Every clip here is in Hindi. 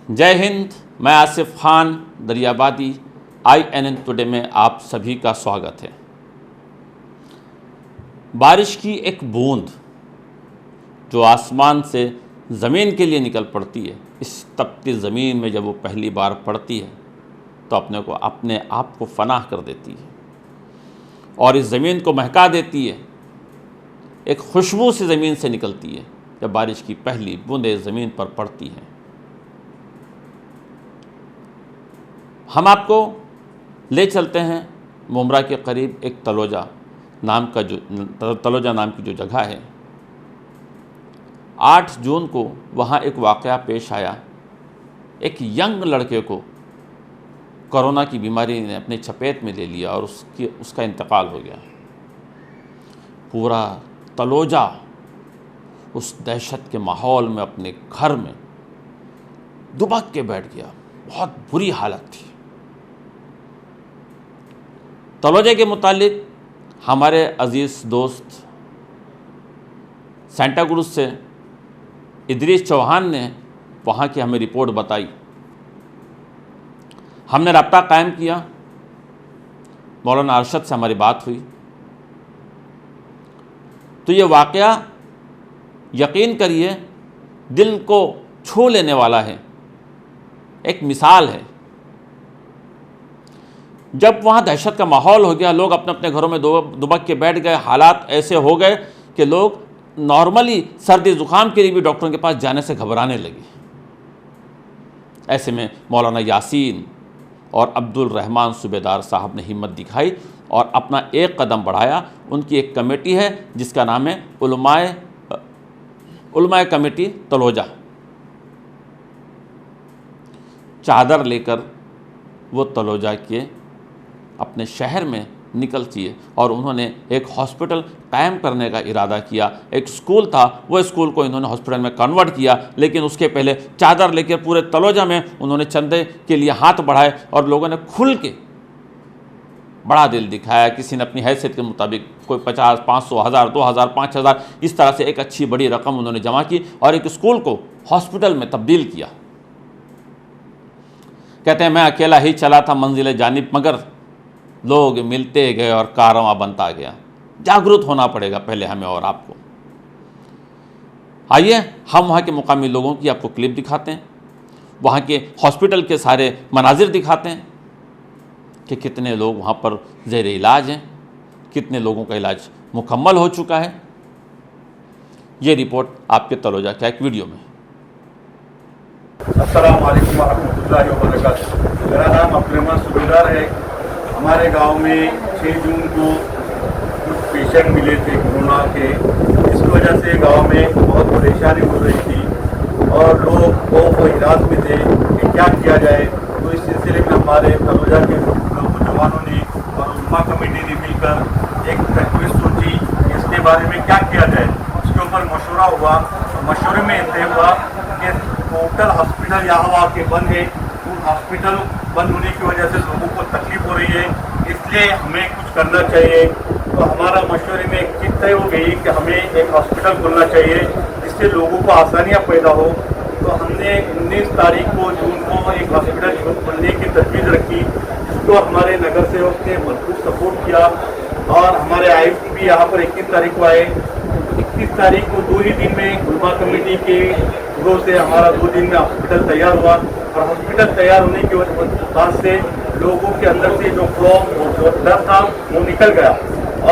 जय हिंद। मैं आसिफ खान दरियाबादी INN टुडे में आप सभी का स्वागत है। बारिश की एक बूंद जो आसमान से ज़मीन के लिए निकल पड़ती है, इस तपती ज़मीन में जब वो पहली बार पड़ती है तो अपने आप को फनाह कर देती है और इस ज़मीन को महका देती है। एक खुशबू सी ज़मीन से निकलती है जब बारिश की पहली बूंदें ज़मीन पर पड़ती हैं। हम आपको ले चलते हैं मुमरा के करीब एक तलोजा नाम की जो जगह है। 8 जून को वहाँ एक वाक़या पेश आया। एक यंग लड़के को कोरोना की बीमारी ने अपने चपेट में ले लिया और उसका इंतकाल हो गया। पूरा तलोजा उस दहशत के माहौल में अपने घर में दुबक के बैठ गया। बहुत बुरी हालत थी। तलोजे के मुतालिक हमारे अज़ीज़ दोस्त सेंटा क्रूज़ से इदरीस चौहान ने वहाँ की हमें रिपोर्ट बताई। हमने रब्ता कायम किया, मौलाना अरशद से हमारी बात हुई तो ये वाक़या यकीन करिए दिल को छू लेने वाला है। एक मिसाल है। जब वहाँ दहशत का माहौल हो गया, लोग अपने अपने घरों में दुबक के बैठ गए। हालात ऐसे हो गए कि लोग नॉर्मली सर्दी ज़ुकाम के लिए भी डॉक्टरों के पास जाने से घबराने लगे। ऐसे में मौलाना यासीन और अब्दुल रहमान सूबेदार साहब ने हिम्मत दिखाई और अपना एक कदम बढ़ाया। उनकी एक कमेटी है जिसका नाम है उलमाए कमेटी तलोजा। चादर लेकर वो तलोजा के अपने शहर में निकलती है और उन्होंने एक हॉस्पिटल कायम करने का इरादा किया। एक स्कूल था, वो स्कूल को इन्होंने हॉस्पिटल में कन्वर्ट किया, लेकिन उसके पहले चादर लेकर पूरे तलोजा में उन्होंने चंदे के लिए हाथ बढ़ाए और लोगों ने खुल के बड़ा दिल दिखाया। किसी ने अपनी हैसियत के मुताबिक कोई 50, 500, 1000, 2000, 5000 इस तरह से एक अच्छी बड़ी रकम उन्होंने जमा की और एक स्कूल को हॉस्पिटल में तब्दील किया। कहते हैं मैं अकेला ही चला था मंजिल जानिब, मगर लोग मिलते गए और कारवां बनता गया। जागरूक होना पड़ेगा पहले हमें और आपको। आइए हम वहाँ के मुकामी लोगों की आपको क्लिप दिखाते हैं, वहाँ के हॉस्पिटल के सारे मनाजिर दिखाते हैं कि कितने लोग वहाँ पर ज़ेर इलाज हैं, कितने लोगों का इलाज मुकम्मल हो चुका है। ये रिपोर्ट आपके तलोजा का एक वीडियो में। अस्सलाम वालेकुम रहमतुल्लाहि व बरकातुहू। मेरा नाम अब्दुल रहमान सूबेदार है। हमारे गांव में 6 जून को कुछ पेशेंट मिले थे कोरोना के। इस वजह से गांव में बहुत परेशानी हो रही थी और लोग खौफ व हिरास में थे कि क्या किया जाए। तो इस सिलसिले में हमारे तलोजा के नौजवानों ने और उम्मा कमेटी ने मिलकर एक तजवीज़ सोची कि इसके बारे में क्या किया जाए। उसके ऊपर मशवरा हुआ और मशवरे में तय हुआ कि टोटल हॉस्पिटल यहाँ के बंद है। हॉस्पिटल बंद होने की वजह से लोगों को तकलीफ हो रही है, इसलिए हमें कुछ करना चाहिए। तो हमारा मशवरे में एक चीज़ तय हो गई कि हमें एक हॉस्पिटल खोलना चाहिए जिससे लोगों को आसानियाँ पैदा हो। तो हमने 19 तारीख को जून को एक हॉस्पिटल खोलने की तजवीज़ रखी, जिसको हमारे नगर सेवक ने भरपूर सपोर्ट किया और हमारे आयुक्त भी यहाँ पर 21 तारीख को आए। 21 तारीख को 2 ही दिन में उलमा कमेटी के लोगों से हमारा 2 दिन में हॉस्पिटल तैयार हुआ और हॉस्पिटल तैयार होने की बाद से लोगों के अंदर से जो खौफ जो डर था वो निकल गया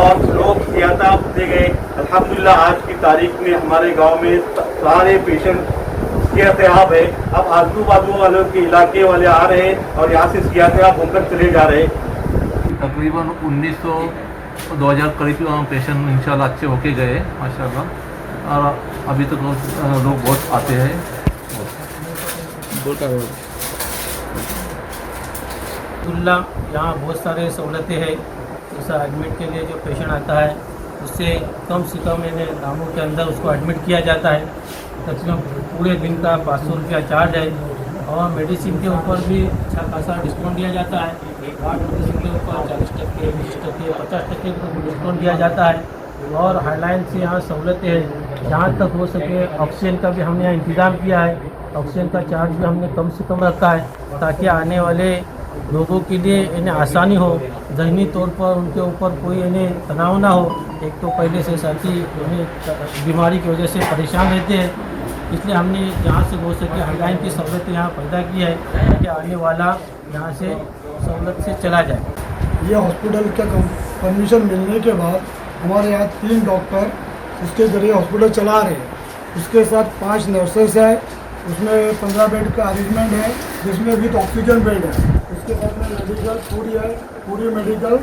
और लोग एहतियात दे गए। अल्हम्दुलिल्लाह आज की तारीख में हमारे गांव में सारे पेशेंट सेहतयाब है। अब आजू बाजू वालों के इलाके वाले आ रहे हैं और यहाँ से सेहतयाब होकर चले जा रहे हैं। तकरीबन 1900 2000 करीब पेशेंट इंशाल्लाह अच्छे होके गए माशाल्लाह। और अभी तक लोग बहुत आते हैं। यहाँ बहुत सारे सहूलतें हैं। जैसा एडमिट के लिए जो पेशेंट आता है उससे कम से कम नामों के अंदर उसको एडमिट किया जाता है। तकरीबन पूरे दिन का 500 रुपया चार्ज है और मेडिसिन के ऊपर भी अच्छा खासा डिस्काउंट दिया जाता है। मेडिसिन के ऊपर 40%, 20%, 50% डिस्काउंट दिया जाता है। और हाईलाइन से यहाँ सहूलतें हैं जहाँ तक हो सके ऑक्सीजन का भी हमने यहाँ इंतज़ाम किया है। ऑक्सीजन का चार्ज भी हमने कम से कम रखा है ताकि आने वाले लोगों के लिए इन्हें आसानी हो, ज़हनी तौर पर उनके ऊपर कोई इन्हें तनाव ना हो। एक तो पहले से साथी इन्हें बीमारी की वजह से परेशान रहते हैं, इसलिए हमने जहाँ से हो सके हेल्पलाइन की सहूलत यहाँ पैदा की है ताकि आने वाला यहाँ से सहूलत से चला जाए। ये हॉस्पिटल का परमिशन मिलने के बाद हमारे यहाँ 3 डॉक्टर उसके ज़रिए हॉस्पिटल चला रहे हैं। उसके साथ 5 नर्सेस है, उसमें 15 बेड का अरेंजमेंट है जिसमें विद ऑक्सीजन बेड है। उसके साथ में मेडिकल पूरी मेडिकल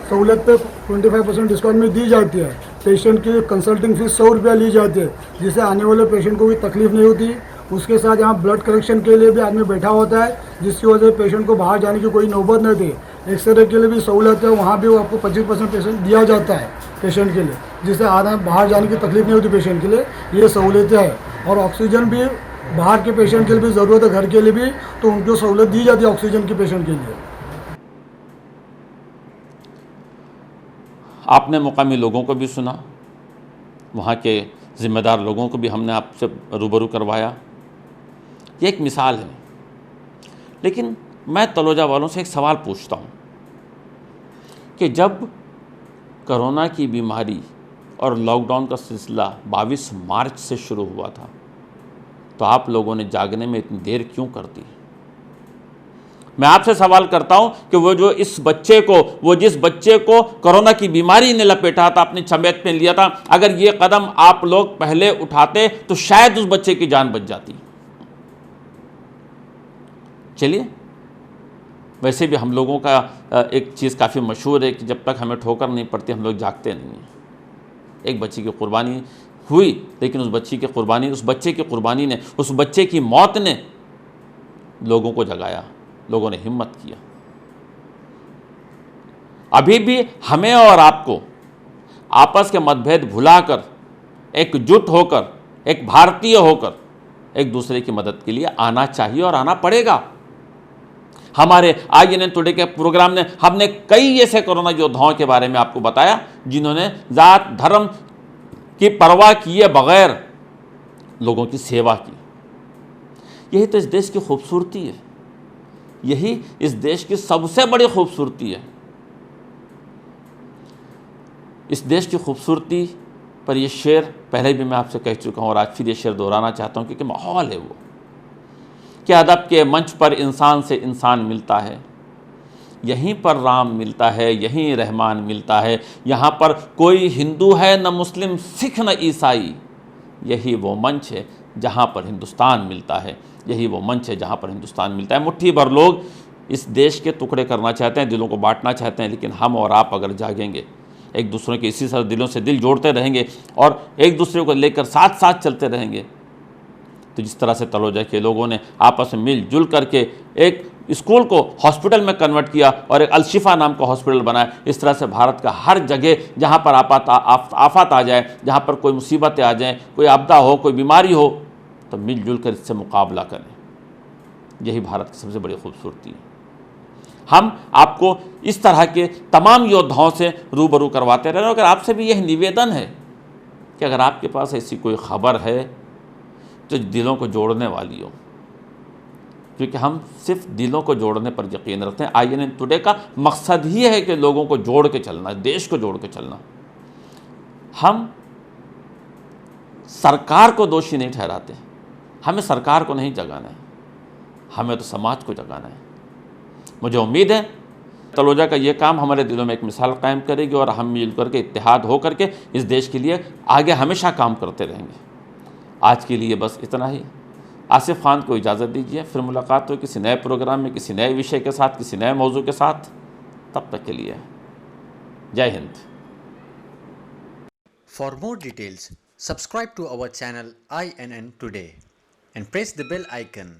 सहूलत पे 25% डिस्काउंट में दी जाती है। पेशेंट की कंसल्टिंग फीस 100 रुपया ली जाती है जिससे आने वाले पेशेंट को भी तकलीफ नहीं होती। उसके साथ यहाँ ब्लड कलेक्शन के लिए भी आदमी बैठा होता है जिसकी वजह से पेशेंट को बाहर जाने की कोई नौबत नहीं थी। एक्सरे के लिए भी सहूलत है, वहाँ भी आपको 25% पेशेंट दिया जाता है पेशेंट के लिए, जिससे आना बाहर जाने की तकलीफ नहीं होती पेशेंट के लिए। ये सहूलतें है और ऑक्सीजन भी बाहर के पेशेंट के लिए भी ज़रूरत है, घर के लिए भी, तो उनको सहूलत दी जाती है ऑक्सीजन के पेशेंट के लिए। आपने मुकामी लोगों को भी सुना, वहाँ के ज़िम्मेदार लोगों को भी हमने आपसे रूबरू करवाया। ये एक मिसाल है, लेकिन मैं तलोजा वालों से एक सवाल पूछता हूँ कि जब कोरोना की बीमारी और लॉकडाउन का सिलसिला 22 मार्च से शुरू हुआ था तो आप लोगों ने जागने में इतनी देर क्यों कर दी? मैं आपसे सवाल करता हूं कि जिस बच्चे को कोरोना की बीमारी ने लपेटा था, अपनी चपेट में लिया था, अगर ये कदम आप लोग पहले उठाते तो शायद उस बच्चे की जान बच जाती। चलिए, वैसे भी हम लोगों का एक चीज़ काफ़ी मशहूर है कि जब तक हमें ठोकर नहीं पड़ती हम लोग जागते नहीं हैं। एक बच्चे की कुर्बानी हुई, लेकिन उस बच्चे की कुर्बानी ने, उस बच्चे की मौत ने लोगों को जगाया, लोगों ने हिम्मत किया। अभी भी हमें और आपको आपस के मतभेद भुलाकर, एकजुट होकर, एक भारतीय होकर एक दूसरे की मदद के लिए आना चाहिए और आना पड़ेगा। हमारे INN टुडे के प्रोग्राम ने हमने कई ऐसे कोरोना योद्धाओं के बारे में आपको बताया जिन्होंने जात धर्म की परवाह किए बगैर लोगों की सेवा की। यही तो इस देश की खूबसूरती है, यही इस देश की सबसे बड़ी खूबसूरती है। इस देश की खूबसूरती पर यह शेर पहले भी मैं आपसे कह चुका हूँ और आज फिर ये शेर दोहराना चाहता हूँ, क्योंकि माहौल है वो कि अदब के मंच पर इंसान से इंसान मिलता है, यहीं पर राम मिलता है, यहीं रहमान मिलता है। यहाँ पर कोई हिंदू है न मुस्लिम, सिख न ईसाई। यही वो मंच है जहाँ पर हिंदुस्तान मिलता है, यही वो मंच है जहाँ पर हिंदुस्तान मिलता है। मुट्ठी भर लोग इस देश के टुकड़े करना चाहते हैं, दिलों को बांटना चाहते हैं, लेकिन हम और आप अगर जागेंगे, एक दूसरे के इसी तरह दिलों से दिल जोड़ते रहेंगे और एक दूसरे को लेकर साथ साथ चलते रहेंगे, तो जिस तरह से तलोजा के लोगों ने आपस में मिलजुल करके एक स्कूल को हॉस्पिटल में कन्वर्ट किया और एक अलशिफा नाम का हॉस्पिटल बनाया, इस तरह से भारत का हर जगह जहाँ पर आफत आ जाए, जहाँ पर कोई मुसीबतें आ जाएँ, कोई आपदा हो, कोई बीमारी हो, तो मिलजुल कर इससे मुकाबला करें। यही भारत की सबसे बड़ी खूबसूरती है। हम आपको इस तरह के तमाम योद्धाओं से रूबरू करवाते रहे। अगर आपसे भी यह निवेदन है कि अगर आपके पास ऐसी कोई खबर है जो दिलों को जोड़ने वाली हो, क्योंकि हम सिर्फ दिलों को जोड़ने पर यकीन रखते हैं। INN टुडे का मकसद ही है कि लोगों को जोड़ के चलना, देश को जोड़ के चलना। हम सरकार को दोषी नहीं ठहराते, हमें सरकार को नहीं जगाना है, हमें तो समाज को जगाना है। मुझे उम्मीद है तलोजा का ये काम हमारे दिलों में एक मिसाल कायम करेगी और हम मिल करके इत्तेहाद हो करके इस देश के लिए आगे हमेशा काम करते रहेंगे। आज के लिए बस इतना ही। आसिफ खान को इजाज़त दीजिए, फिर मुलाकात हो किसी नए प्रोग्राम में, किसी नए विषय के साथ, किसी नए मौजू के साथ। तब तक के लिए जय Hind. For more details, subscribe to our channel INN Today and press the bell icon.